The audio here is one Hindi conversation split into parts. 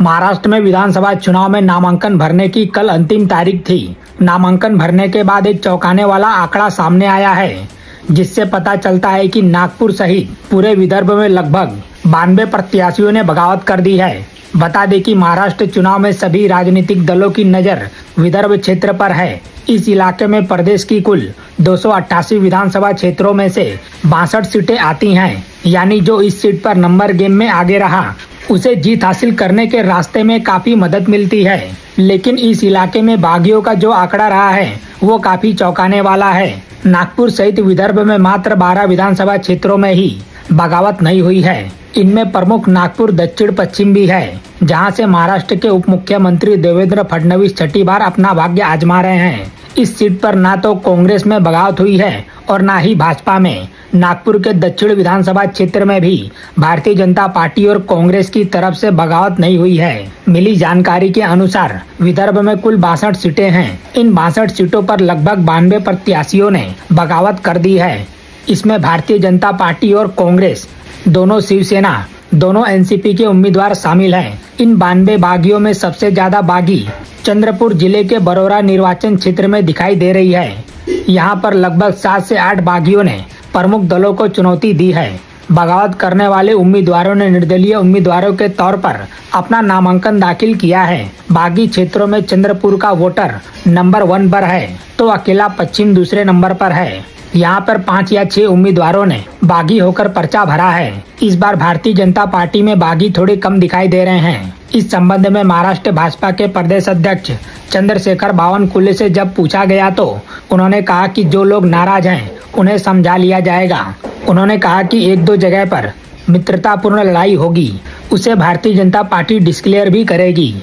महाराष्ट्र में विधानसभा चुनाव में नामांकन भरने की कल अंतिम तारीख थी। नामांकन भरने के बाद एक चौंकाने वाला आंकड़ा सामने आया है, जिससे पता चलता है कि नागपुर सहित पूरे विदर्भ में लगभग 92 प्रत्याशियों ने बगावत कर दी है। बता दें कि महाराष्ट्र चुनाव में सभी राजनीतिक दलों की नजर विदर्भ क्षेत्र पर है। इस इलाके में प्रदेश की कुल 288 विधानसभा क्षेत्रों में से 62 सीटें आती हैं, यानी जो इस सीट पर नंबर गेम में आगे रहा उसे जीत हासिल करने के रास्ते में काफी मदद मिलती है। लेकिन इस इलाके में बागियों का जो आंकड़ा रहा है वो काफी चौंकाने वाला है। नागपुर सहित विदर्भ में मात्र 12 विधानसभा क्षेत्रों में ही बगावत नहीं हुई है। इनमें प्रमुख नागपुर दक्षिण पश्चिम भी है, जहां से महाराष्ट्र के उप मुख्यमंत्री देवेंद्र फडणवीस छठी बार अपना भाग्य आजमा रहे हैं। इस सीट पर ना तो कांग्रेस में बगावत हुई है और ना ही भाजपा में। नागपुर के दक्षिण विधानसभा क्षेत्र में भी भारतीय जनता पार्टी और कांग्रेस की तरफ से बगावत नहीं हुई है। मिली जानकारी के अनुसार विदर्भ में कुल 62 सीटें हैं। इन 62 सीटों पर लगभग 92 प्रत्याशियों ने बगावत कर दी है। इसमें भारतीय जनता पार्टी और कांग्रेस, दोनों शिवसेना, दोनों एनसीपी के उम्मीदवार शामिल हैं। इन 92 बागियों में सबसे ज्यादा बागी चंद्रपुर जिले के बरोरा निर्वाचन क्षेत्र में दिखाई दे रही है। यहाँ पर लगभग 7 से 8 बागियों ने प्रमुख दलों को चुनौती दी है। बगावत करने वाले उम्मीदवारों ने निर्दलीय उम्मीदवारों के तौर पर अपना नामांकन दाखिल किया है। बागी क्षेत्रों में चंद्रपुर का वोटर नंबर 1 पर है, तो अकेला पश्चिम दूसरे नंबर पर है। यहाँ पर 5 या 6 उम्मीदवारों ने बागी होकर पर्चा भरा है। इस बार भारतीय जनता पार्टी में बागी थोड़े कम दिखाई दे रहे हैं। इस संबंध में महाराष्ट्र भाजपा के प्रदेश अध्यक्ष चंद्रशेखर बावनकुले से जब पूछा गया तो उन्होंने कहा कि जो लोग नाराज हैं उन्हें समझा लिया जाएगा। उन्होंने कहा कि 1-2 जगह पर मित्रतापूर्ण लड़ाई होगी, उसे भारतीय जनता पार्टी डिस्क्लेयर भी करेगी।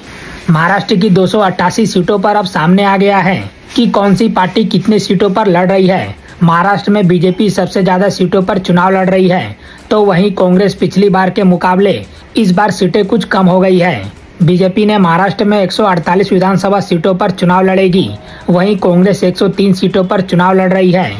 महाराष्ट्र की 288 सीटों पर अब सामने आ गया है कि कौन सी पार्टी कितनी सीटों पर लड़ रही है। महाराष्ट्र में बीजेपी सबसे ज्यादा सीटों पर चुनाव लड़ रही है, तो वहीं कांग्रेस पिछली बार के मुकाबले इस बार सीटें कुछ कम हो गई है। बीजेपी ने महाराष्ट्र में 148 विधानसभा सीटों पर चुनाव लड़ेगी, वहीं कांग्रेस 103 सीटों पर चुनाव लड़ रही है।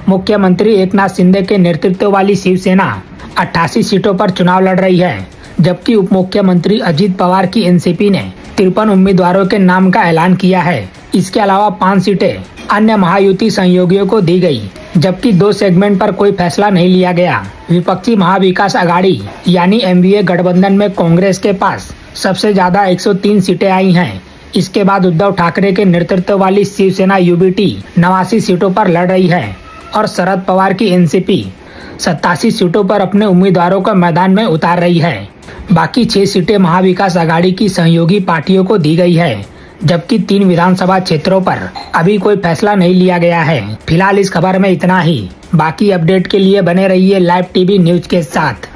मुख्यमंत्री एकनाथ शिंदे के नेतृत्व वाली शिवसेना 88 सीटों पर चुनाव लड़ रही है, जबकि उप मुख्यमंत्री अजित पवार की एनसीपी ने 53 उम्मीदवारों के नाम का ऐलान किया है। इसके अलावा 5 सीटें अन्य महायुति सहयोगियों को दी गई, जबकि 2 सेगमेंट पर कोई फैसला नहीं लिया गया। विपक्षी महाविकास आघाड़ी यानी एमवीए गठबंधन में कांग्रेस के पास सबसे ज्यादा 103 सीटें आई हैं। इसके बाद उद्धव ठाकरे के नेतृत्व वाली शिवसेना यूबीटी 89 सीटों पर लड़ रही है और शरद पवार की एनसीपी 87 सीटों पर अपने उम्मीदवारों को मैदान में उतार रही है। बाकी 6 सीटें महाविकास आघाड़ी की सहयोगी पार्टियों को दी गई है, जबकि 3 विधानसभा क्षेत्रों पर अभी कोई फैसला नहीं लिया गया है। फिलहाल इस खबर में इतना ही। बाकी अपडेट के लिए बने रहिए लाइव टीवी न्यूज के साथ।